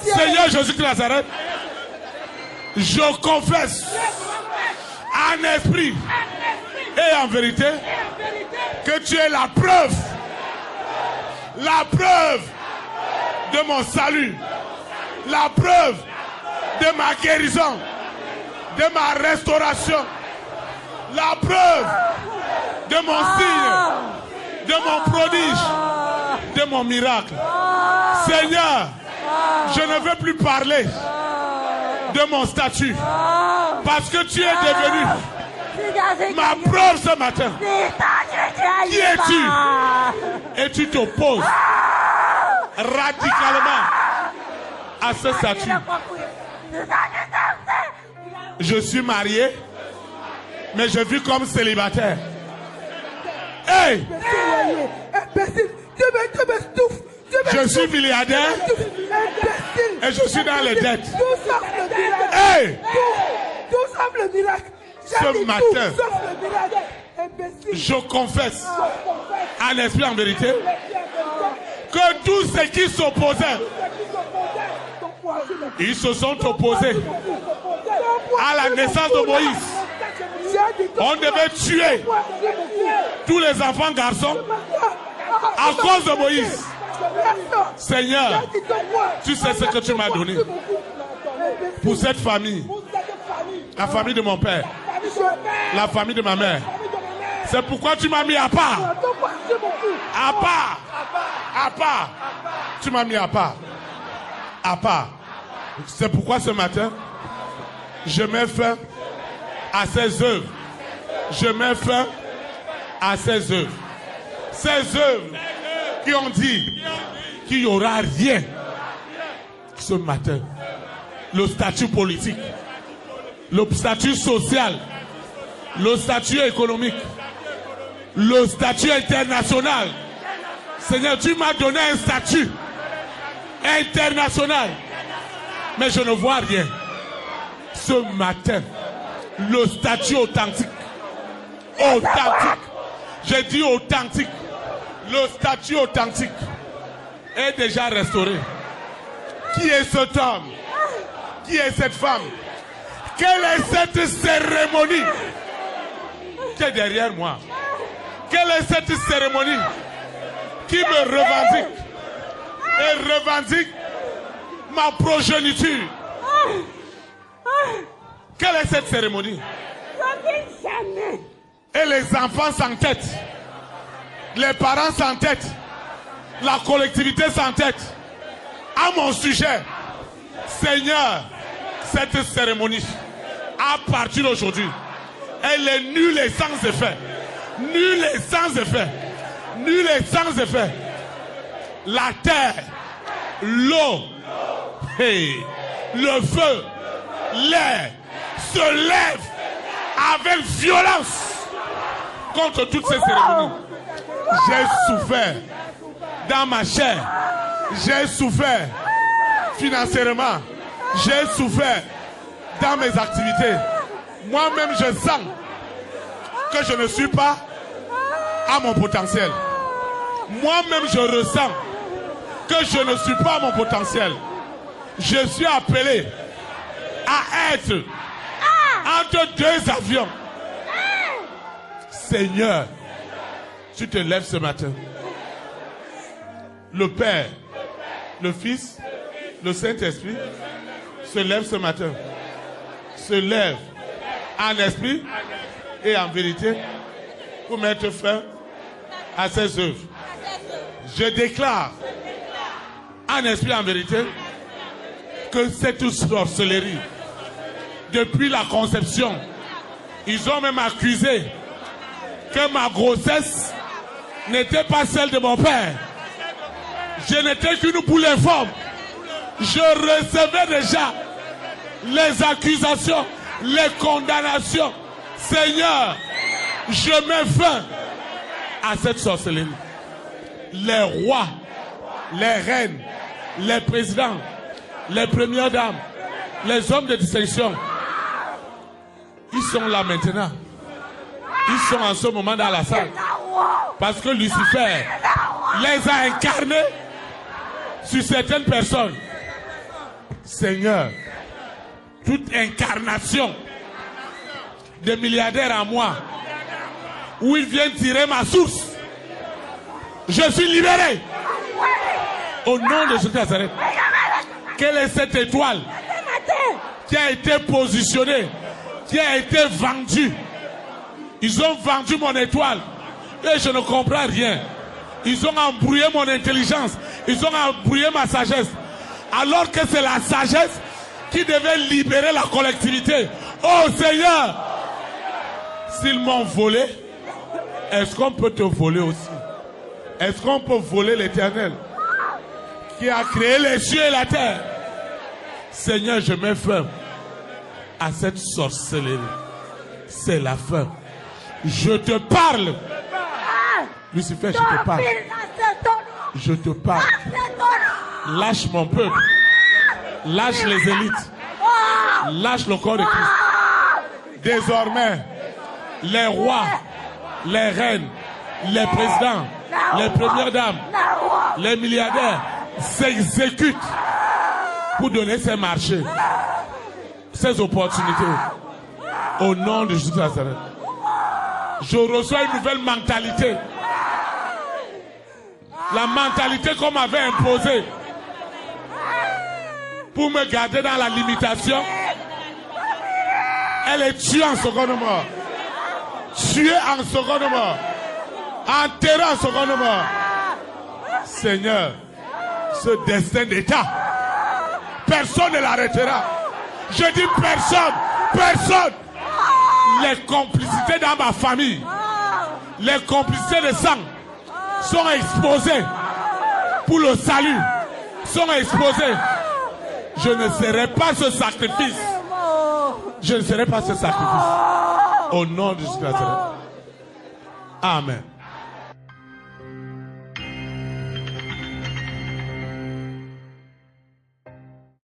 Seigneur Jésus de Nazareth, je confesse en esprit et en vérité que tu es la preuve de mon salut, la preuve de ma guérison, de ma restauration, la preuve de mon signe, de mon prodige, de mon miracle. Seigneur, je ne veux plus parler de mon statut parce que tu es devenu ma preuve ce matin. Qui es-tu? Et tu t'opposes radicalement à ce statut. Je suis marié, mais je vis comme célibataire. Hey! Je suis milliardaire et je suis dans les dettes. Hey! Ce matin, je confesse en esprit en vérité que tous ceux qui s'opposaient, ils se sont opposés à la naissance de Moïse. On devait tuer tous les enfants garçons à cause de Moïse. Seigneur, tu sais ce que tu m'as donné pour cette famille, la famille de mon père, la famille de ma mère. C'est pourquoi tu m'as mis à part. À part. À part. Tu m'as mis à part. À part. C'est pourquoi ce matin, je mets fin à ces œuvres. Je mets fin à ces œuvres. Ces œuvres qui ont dit qu'il n'y aura rien ce matin. Le statut politique, le statut social, le statut économique, le statut international. Seigneur, tu m'as donné un statut international, mais je ne vois rien. Ce matin, le statut authentique, j'ai dit authentique, le statut authentique est déjà restauré. Qui est cet homme? Qui est cette femme? Quelle est cette cérémonie qui est derrière moi? Quelle est cette cérémonie qui me revendique et revendique ma progéniture? Quelle est cette cérémonie? Et les enfants s'entêtent, les parents s'entêtent, la collectivité s'entête à mon sujet. Seigneur, cette cérémonie, à partir d'aujourd'hui, elle est nulle et sans effet. Nulle et sans effet. Nulle et sans effet. La terre, l'eau, le feu, l'air se lève avec violence contre toutes ces cérémonies. J'ai souffert dans ma chair. J'ai souffert financièrement. J'ai souffert dans mes activités. Moi-même, je sens que je ne suis pas à mon potentiel. Moi-même, je ressens que je ne suis pas à mon potentiel. Je suis appelé à être entre deux avions. Seigneur, tu te lèves ce matin. Le Père, le Fils, le Saint-Esprit se lève ce matin. Se lève en esprit et en vérité pour mettre fin à ses œuvres. Je déclare en esprit et en vérité que cette sorcellerie, depuis la conception, ils ont même accusé que ma grossesse n'était pas celle de mon père. Je n'étais qu'une poule informe. Je recevais déjà les accusations, les condamnations. Seigneur, je mets fin à cette sorcellerie. Les rois, les reines, les présidents, les premières dames, les hommes de distinction, ils sont là maintenant. Ils sont en ce moment dans la salle. Parce que Lucifer les a incarnés sur certaines personnes. Seigneur, toute incarnation de milliardaires à moi, où ils viennent tirer ma source, je suis libéré. Au nom de Jésus de Nazareth. Quelle est cette étoile qui a été positionnée, qui a été vendue? Ils ont vendu mon étoile et je ne comprends rien. Ils ont embrouillé mon intelligence. Ils ont embrouillé ma sagesse. Alors que c'est la sagesse qui devait libérer la collectivité. Oh Seigneur, s'ils m'ont volé, est-ce qu'on peut te voler aussi? Est-ce qu'on peut voler l'Éternel qui a créé les cieux et la terre? Seigneur, je mets fin à cette sorcellerie. C'est la fin. Je te parle. Lucifer, je te parle. Je te parle. Lâche mon peuple. Lâche les élites. Lâche le corps de Christ. Désormais, les rois, les reines, les présidents, les premières dames, les milliardaires s'exécutent pour donner ces marchés, ces opportunités. Au nom de Jésus de Nazareth. Je reçois une nouvelle mentalité. La mentalité qu'on m'avait imposée pour me garder dans la limitation, elle est tuée en seconde mort. Tuée en seconde mort. Enterrée en seconde mort. Seigneur, ce destin d'État, personne ne l'arrêtera. Je dis personne, personne. Les complicités dans ma famille, les complicités de sang sont exposées pour le salut, sont exposées. Je ne serai pas ce sacrifice. Je ne serai pas ce sacrifice. Au nom de Jésus. Amen.